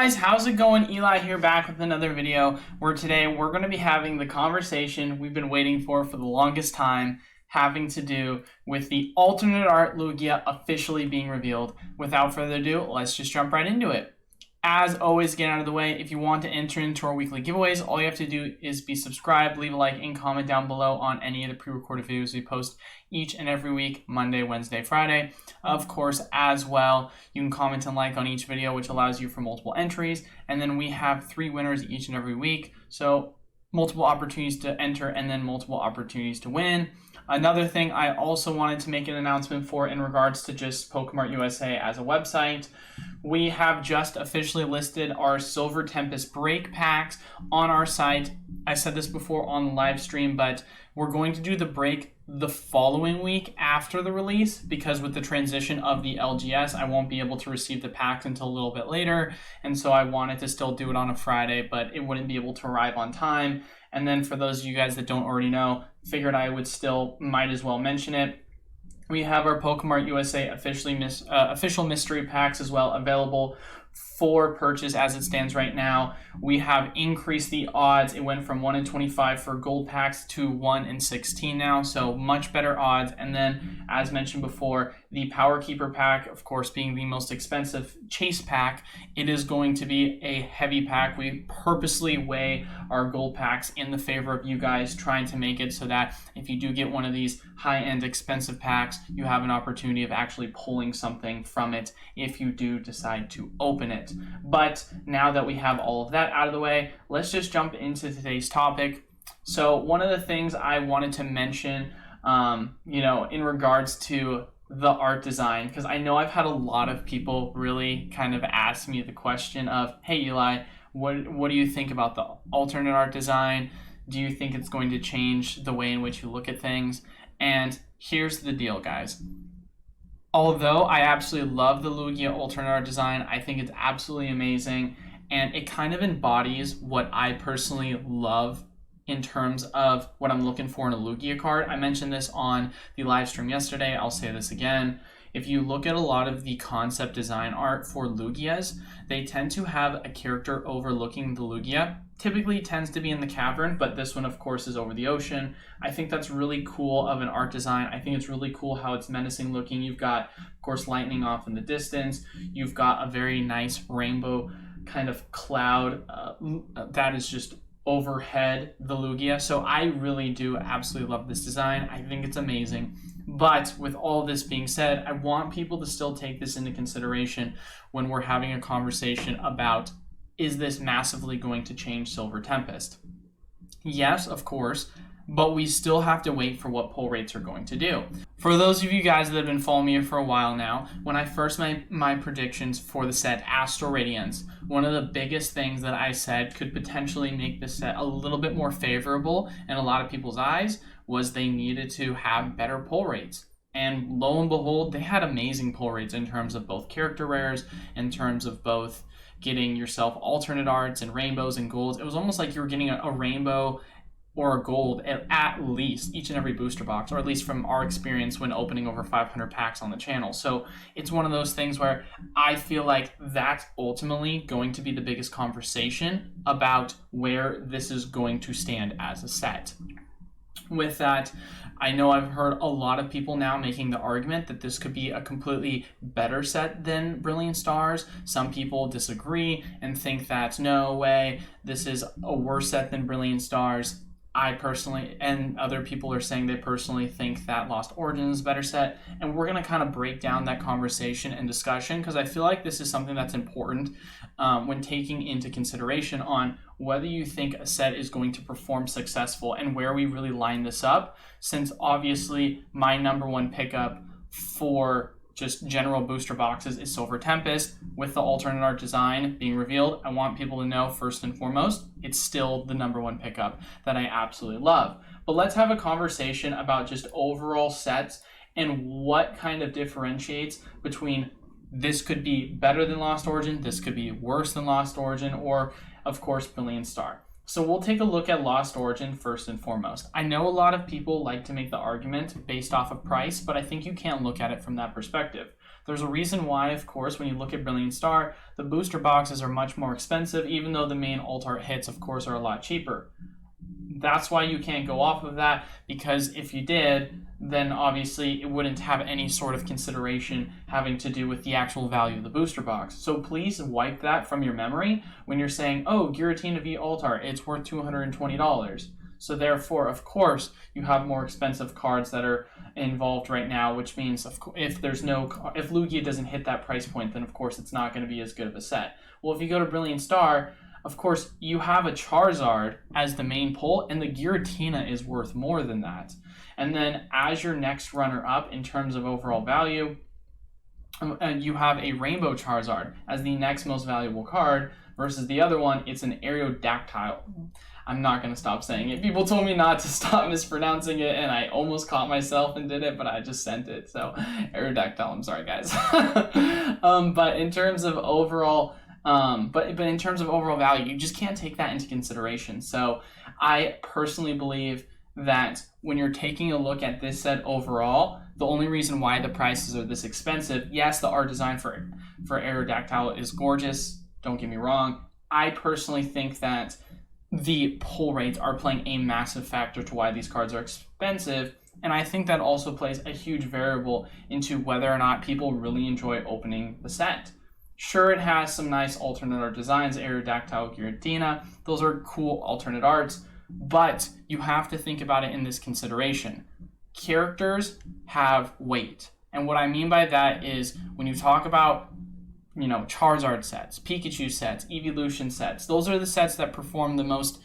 guys, how's it going? Eli here, back with another video where today we're going to be having the conversation we've been waiting for the longest time, having to do with the alternate art Lugia officially being revealed. Without further ado, let's just jump right into it. As always, get out of the way, if you want to enter into our weekly giveaways, all you have to do is be subscribed, leave a like, and comment down below on any of the pre-recorded videos we post each and every week, Monday, Wednesday, Friday. Of course, as well, you can comment and like on each video, which allows you for multiple entries. And then we have 3 winners each and every week. So multiple opportunities to enter and then multiple opportunities to win. Another thing I also wanted to make an announcement for in regards to just PokemartUSA as a website, we have just officially listed our Silver Tempest break packs on our site. I said this before on the live stream, but we're going to do the break the following week after the release, because with the transition of the LGS, I won't be able to receive the packs until a little bit later. And so I wanted to still do it on a Friday, but it wouldn't be able to arrive on time. And then for those of you guys that don't already know, figured I would still might as well mention it. We have our PokemartUSA official mystery packs as well available for purchase as it stands right now. We have increased the odds. It went from 1 in 25 for gold packs to 1 in 16 now, so much better odds. And then, as mentioned before, the Power Keeper pack, of course, being the most expensive chase pack, it is going to be a heavy pack. We purposely weigh our gold packs in the favor of you guys, trying to make it so that if you do get one of these high-end expensive packs, you have an opportunity of actually pulling something from it if you do decide to open it. But now that we have all of that out of the way, let's just jump into today's topic. So one of the things I wanted to mention, in regards to the art design, because I know I've had a lot of people really kind of ask me the question of, hey Eli, what do you think about the alternate art design? Do you think it's going to change the way in which you look at things? And here's the deal, guys. Although I absolutely love the Lugia alternate art design, I think it's absolutely amazing, and it kind of embodies what I personally love in terms of what I'm looking for in a Lugia card. I mentioned this on the live stream yesterday. I'll say this again. If you look at a lot of the concept design art for Lugias, they tend to have a character overlooking the Lugia. Typically tends to be in the cavern, but this one, of course, is over the ocean. I think that's really cool of an art design. I think it's really cool how it's menacing looking. You've got, of course, lightning off in the distance. You've got a very nice rainbow kind of cloud that is just overhead the Lugia. So I really do absolutely love this design. I think it's amazing. But with all this being said, I want people to still take this into consideration when we're having a conversation about, is this massively going to change Silver Tempest? Yes, of course, but we still have to wait for what pull rates are going to do. For those of you guys that have been following me for a while now, when I first made my predictions for the set Astral Radiance, one of the biggest things that I said could potentially make this set a little bit more favorable in a lot of people's eyes was they needed to have better pull rates. And lo and behold, they had amazing pull rates in terms of both character rares, in terms of both getting yourself alternate arts and rainbows and golds. It was almost like you were getting a rainbow or a gold at least each and every booster box, or at least from our experience when opening over 500 packs on the channel. So it's one of those things where I feel like that's ultimately going to be the biggest conversation about where this is going to stand as a set. With that, I know I've heard a lot of people now making the argument that this could be a completely better set than Brilliant Stars. Some people disagree and think that no way, this is a worse set than Brilliant Stars. I personally, and other people are saying they personally think that Lost Origins is a better set, and we're going to kind of break down that conversation and discussion, because I feel like this is something that's important when taking into consideration on whether you think a set is going to perform successful and where we really line this up, since obviously my number one pickup for just general booster boxes is Silver Tempest. With the alternate art design being revealed, I want people to know first and foremost, it's still the number one pickup that I absolutely love. But let's have a conversation about just overall sets and what kind of differentiates between this could be better than Lost Origin, this could be worse than Lost Origin, or of course Brilliant Star. So we'll take a look at Lost Origin first and foremost. I know a lot of people like to make the argument based off of price, but I think you can't look at it from that perspective. There's a reason why, of course, when you look at Brilliant Star, the booster boxes are much more expensive, even though the main alt art hits, of course, are a lot cheaper. That's why you can't go off of that, because if you did, then obviously it wouldn't have any sort of consideration having to do with the actual value of the booster box. So please wipe that from your memory when you're saying, oh, Giratina V alt art, it's worth $220. So therefore, of course, you have more expensive cards that are involved right now, which means if Lugia doesn't hit that price point, then of course it's not going to be as good of a set. Well, if you go to Brilliant Star, of course, you have a Charizard as the main pull, and the Giratina is worth more than that. And then as your next runner-up in terms of overall value, you have a Rainbow Charizard as the next most valuable card, versus the other one, it's an Aerodactyl. I'm not going to stop saying it. People told me not to stop mispronouncing it, and I almost caught myself and did it, but I just sent it. So, Aerodactyl, I'm sorry, guys. But in terms of overall... but in terms of overall value, you just can't take that into consideration. So I personally believe that when you're taking a look at this set overall, the only reason why the prices are this expensive, yes, the art design for Aerodactyl is gorgeous, don't get me wrong. I personally think that the pull rates are playing a massive factor to why these cards are expensive, and I think that also plays a huge variable into whether or not people really enjoy opening the set. Sure, it has some nice alternate art designs, Aerodactyl, Giratina. Those are cool alternate arts, but you have to think about it in this consideration. Characters have weight. And what I mean by that is when you talk about, Charizard sets, Pikachu sets, Evolution sets, those are the sets that perform the most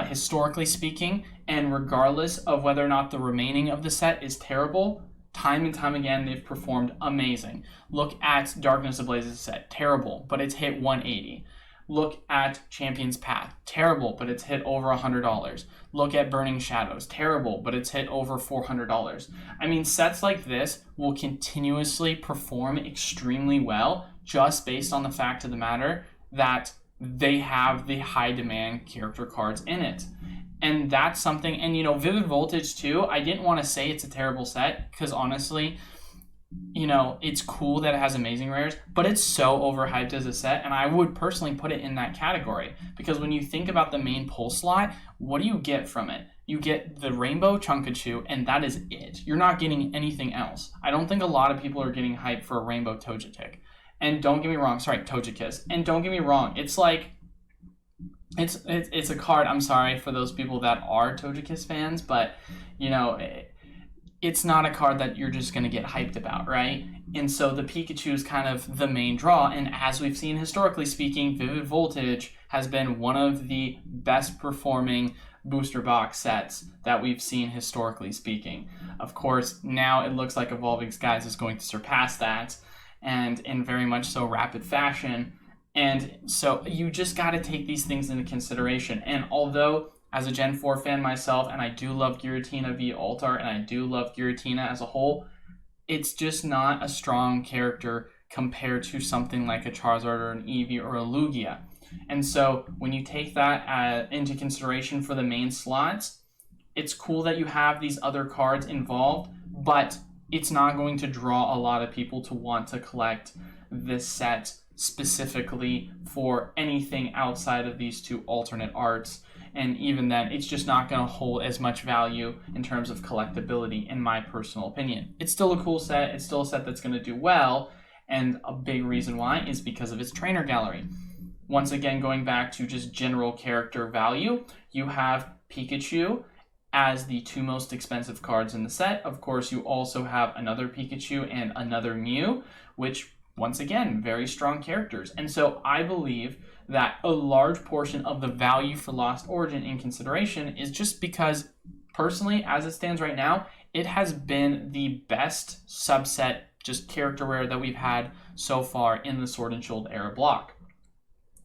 historically speaking, and regardless of whether or not the remaining of the set is terrible, time and time again, they've performed amazing. Look at Darkness Ablaze's set, terrible, but it's hit 180. Look at Champion's Path, terrible, but it's hit over $100. Look at Burning Shadows, terrible, but it's hit over $400. I mean, sets like this will continuously perform extremely well just based on the fact of the matter that they have the high demand character cards in it. And that's something, and Vivid Voltage too, I didn't want to say it's a terrible set, because honestly, it's cool that it has amazing rares, but it's so overhyped as a set, and I would personally put it in that category, because when you think about the main pull slot, what do you get from it? You get the Rainbow Chunkachu, and that is it. You're not getting anything else. I don't think a lot of people are getting hyped for a Rainbow Togetic. And don't get me wrong, Togekiss. And don't get me wrong, it's like, it's a card, I'm sorry for those people that are Togekiss fans, but, it's not a card that you're just going to get hyped about, right? And so the Pikachu is kind of the main draw, and as we've seen historically speaking, Vivid Voltage has been one of the best performing booster box sets that we've seen historically speaking. Of course, now it looks like Evolving Skies is going to surpass that, and in very much so rapid fashion. And so you just got to take these things into consideration. And although as a Gen 4 fan myself, and I do love Giratina v Altar, and I do love Giratina as a whole, it's just not a strong character compared to something like a Charizard or an Eevee or a Lugia. And so when you take that into consideration for the main slots, it's cool that you have these other cards involved, but it's not going to draw a lot of people to want to collect this set specifically for anything outside of these two alternate arts. And even then, it's just not going to hold as much value in terms of collectability, in my personal opinion. It's still a cool set. It's still a set that's going to do well. And a big reason why is because of its trainer gallery. Once again, going back to just general character value, you have Pikachu as the two most expensive cards in the set. Of course, you also have another Pikachu and another Mew, which, once again, very strong characters. And so I believe that a large portion of the value for Lost Origin in consideration is just because, personally, as it stands right now, it has been the best subset, just character rare that we've had so far in the Sword and Shield era block.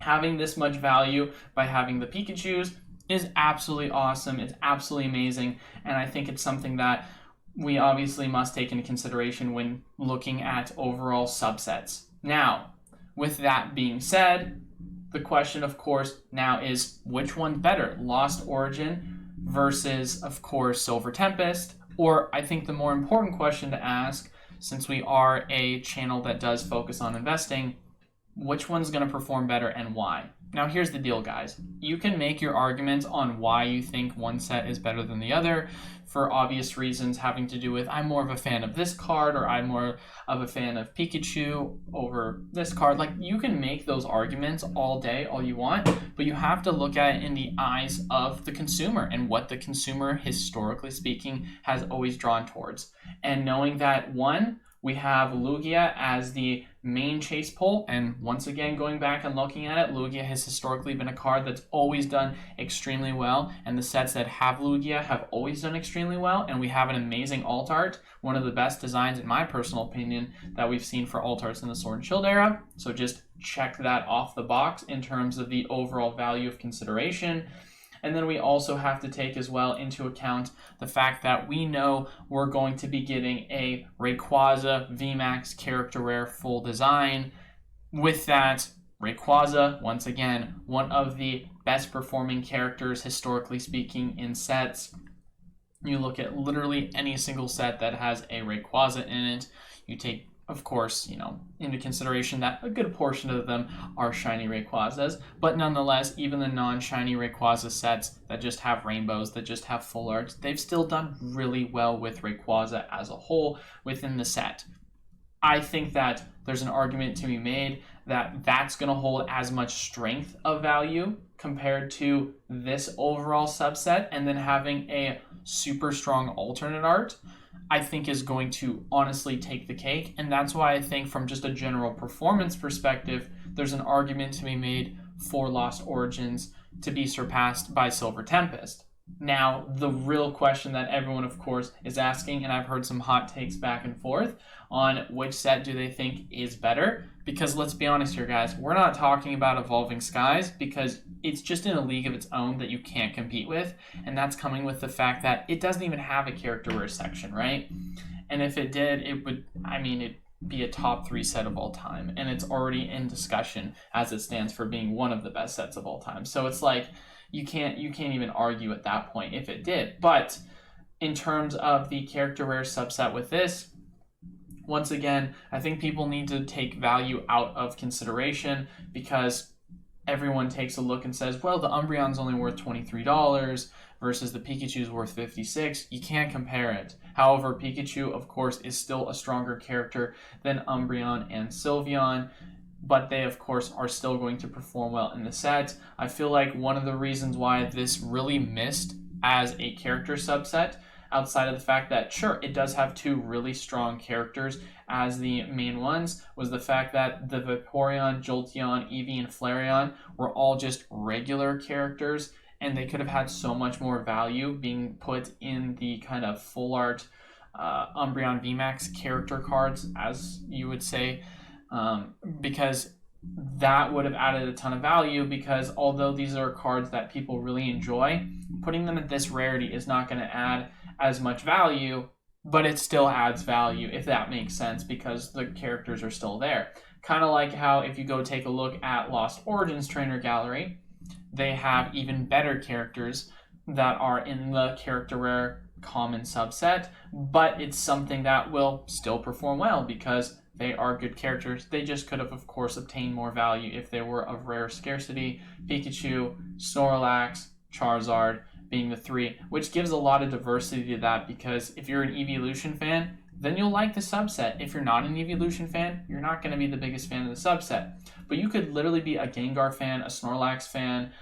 Having this much value by having the Pikachus is absolutely awesome. It's absolutely amazing. And I think it's something that we obviously must take into consideration when looking at overall subsets. Now, with that being said, the question, of course, now is which one better? Lost Origin versus, of course, Silver Tempest? Or I think the more important question to ask, since we are a channel that does focus on investing, which one's going to perform better and why? Now, here's the deal, guys. You can make your arguments on why you think one set is better than the other for obvious reasons having to do with I'm more of a fan of this card or I'm more of a fan of Pikachu over this card. Like, you can make those arguments all day, all you want, but you have to look at it in the eyes of the consumer and what the consumer, historically speaking, has always drawn towards. And knowing that, one, we have Lugia as the main chase pull, and once again, going back and looking at it, Lugia has historically been a card that's always done extremely well, and the sets that have Lugia have always done extremely well, and we have an amazing alt art, one of the best designs, in my personal opinion, that we've seen for alt arts in the Sword and Shield era, so just check that off the box in terms of the overall value of consideration. And then we also have to take as well into account the fact that we know we're going to be getting a Rayquaza VMAX character rare full design. With that, Rayquaza, once again, one of the best performing characters historically speaking in sets. You look at literally any single set that has a Rayquaza in it, you take, of course, into consideration that a good portion of them are shiny Rayquazas, but nonetheless, even the non-shiny Rayquaza sets that just have rainbows, that just have full arts, they've still done really well with Rayquaza as a whole within the set. I think that there's an argument to be made that that's going to hold as much strength of value compared to this overall subset, and then having a super strong alternate art, I think is going to honestly take the cake. And that's why I think from just a general performance perspective, there's an argument to be made for Lost Origins to be surpassed by Silver Tempest. Now, the real question that everyone, of course, is asking, and I've heard some hot takes back and forth on which set do they think is better, because let's be honest here, guys, we're not talking about Evolving Skies because it's just in a league of its own that you can't compete with, and that's coming with the fact that it doesn't even have a character rare section, right? And if it did, it'd be a top 3 set of all time, and it's already in discussion as it stands for being one of the best sets of all time. So it's like, you can't even argue at that point if it did. But in terms of the character rare subset with this, once again, I think people need to take value out of consideration, because everyone takes a look and says, well, the Umbreon's only worth $23 versus the Pikachu's worth $56. You can't compare it. However, Pikachu, of course, is still a stronger character than Umbreon and Sylveon, but they, of course, are still going to perform well in the set. I feel like one of the reasons why this really missed as a character subset, outside of the fact that, sure, it does have 2 really strong characters as the main ones, was the fact that the Vaporeon, Jolteon, Eevee, and Flareon were all just regular characters, and they could have had so much more value being put in the kind of full art Umbreon VMAX character cards, as you would say, because that would have added a ton of value, because although these are cards that people really enjoy, putting them at this rarity is not going to add as much value, but it still adds value, if that makes sense, because the characters are still there. Kind of like how if you go take a look at Lost Origins Trainer Gallery, they have even better characters that are in the character rare common subset, but it's something that will still perform well because they are good characters. They just could have, of course, obtained more value if they were of rare scarcity. Pikachu, Snorlax, Charizard being the 3, which gives a lot of diversity to that, because if you're an Evolution fan, then you'll like the subset. If you're not an Evolution fan, you're not going to be the biggest fan of the subset. But you could literally be a Gengar fan, a Snorlax fan,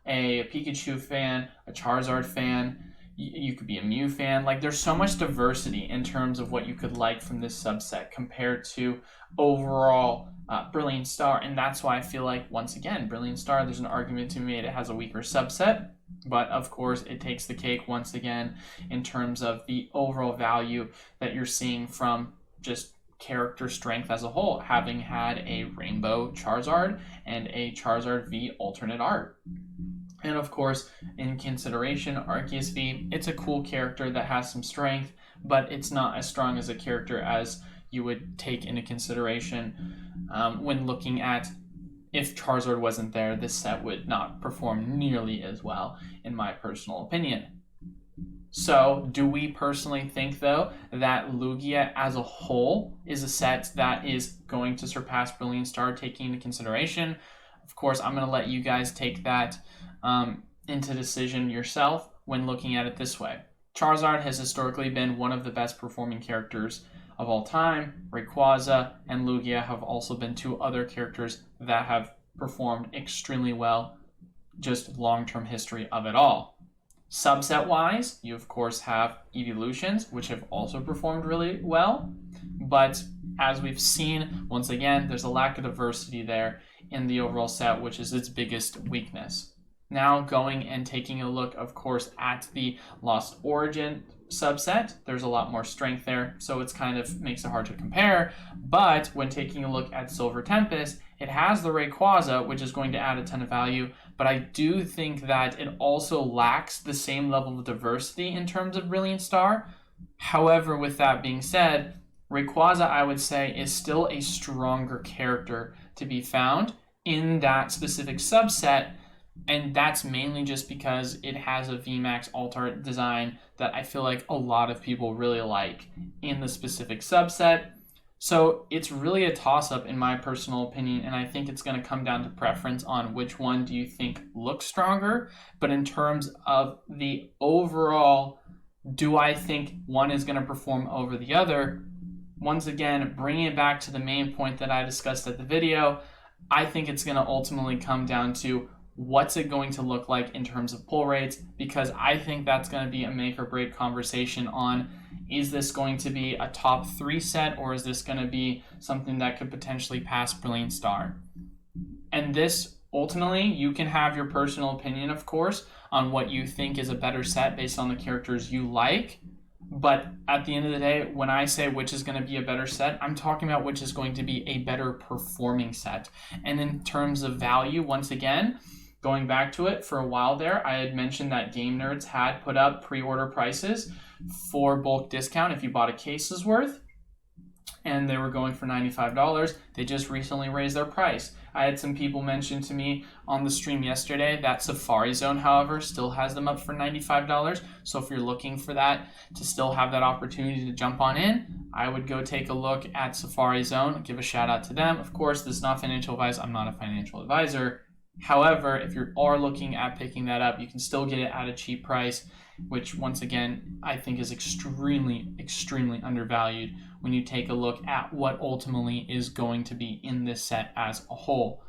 a Pikachu fan, a Charizard fan. You could be a Mew fan. Like, there's so much diversity in terms of what you could like from this subset compared to overall Brilliant Star. And that's why I feel like, once again, Brilliant Star, there's an argument to be made it has a weaker subset. But of course, it takes the cake once again in terms of the overall value that you're seeing from just character strength as a whole, having had a Rainbow Charizard and a Charizard V alternate art. And of course, in consideration, Arceus V, it's a cool character that has some strength, but it's not as strong as a character as you would take into consideration when looking at if Charizard wasn't there, this set would not perform nearly as well, in my personal opinion. So, do we personally think, though, that Lugia as a whole is a set that is going to surpass Brilliant Star, taking into consideration? Of course, I'm going to let you guys take that into decision yourself when looking at it this way. Charizard has historically been one of the best performing characters of all time. Rayquaza and Lugia have also been two other characters that have performed extremely well, just long-term history of it all. Subset-wise, you of course have evolutions, which have also performed really well, but as we've seen, once again, there's a lack of diversity there in the overall set, which is its biggest weakness. Now going and taking a look, of course, at the Lost Origin subset, there's a lot more strength there, so it's kind of makes it hard to compare, but when taking a look at Silver Tempest, it has the Rayquaza, which is going to add a ton of value, but I do think that it also lacks the same level of diversity in terms of Brilliant Star. However, with that being said, Rayquaza, I would say, is still a stronger character to be found in that specific subset, and that's mainly just because it has a VMAX alt-art design that I feel like a lot of people really like in the specific subset. So it's really a toss-up in my personal opinion, and I think it's going to come down to preference on which one do you think looks stronger. But in terms of the overall, do I think one is going to perform over the other? Once again, bringing it back to the main point that I discussed at the video, I think it's going to ultimately come down to what's it going to look like in terms of pull rates, because I think that's going to be a make or break conversation on, is this going to be a top 3 set, or is this going to be something that could potentially pass Brilliant Star? And this, ultimately, you can have your personal opinion, of course, on what you think is a better set based on the characters you like. But at the end of the day, when I say which is going to be a better set, I'm talking about which is going to be a better performing set. And in terms of value, once again, going back to it, for a while there, I had mentioned that Game Nerds had put up pre-order prices for bulk discount if you bought a case's worth, and they were going for $95. They just recently raised their price. I had some people mention to me on the stream yesterday that Safari Zone, however, still has them up for $95. So if you're looking for that, to still have that opportunity to jump on in, I would go take a look at Safari Zone, give a shout out to them. Of course, this is not financial advice. I'm not a financial advisor. However, if you are looking at picking that up, you can still get it at a cheap price, which once again, I think is extremely, extremely undervalued when you take a look at what ultimately is going to be in this set as a whole.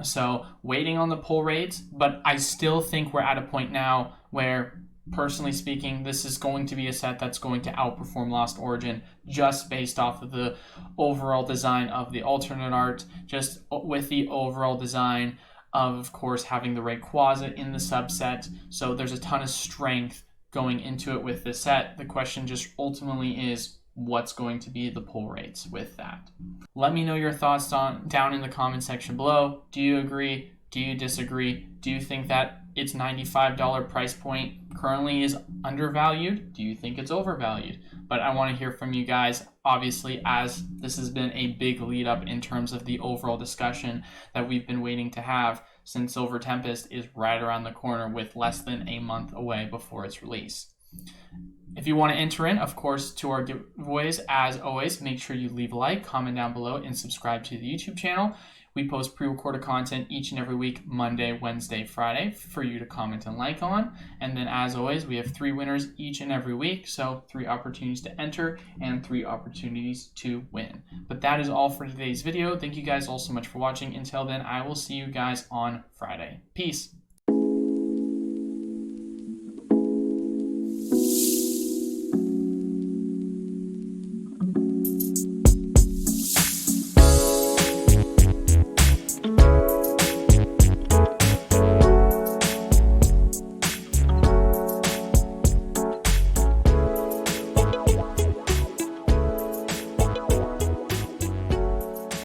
So waiting on the pull rates, but I still think we're at a point now where, personally speaking, this is going to be a set that's going to outperform Lost Origin just based off of the overall design of the alternate art, just with the overall design of course, having the Rayquaza in the subset. So there's a ton of strength going into it with this set. The question just ultimately is, what's going to be the pull rates with that? Let me know your thoughts down in the comment section below. Do you agree? Do you disagree? Do you think that its $95 price point currently is undervalued? Do you think it's overvalued? But I want to hear from you guys, obviously, as this has been a big lead up in terms of the overall discussion that we've been waiting to have, since Silver Tempest is right around the corner with less than a month away before its release. If you want to enter in, of course, to our giveaways, as always, make sure you leave a like, comment down below, and subscribe to the YouTube channel. We post pre-recorded content each and every week, Monday, Wednesday, Friday, for you to comment and like on. And then, as always, we have 3 winners each and every week, so 3 opportunities to enter and 3 opportunities to win. But that is all for today's video. Thank you guys all so much for watching. Until then, I will see you guys on Friday. Peace.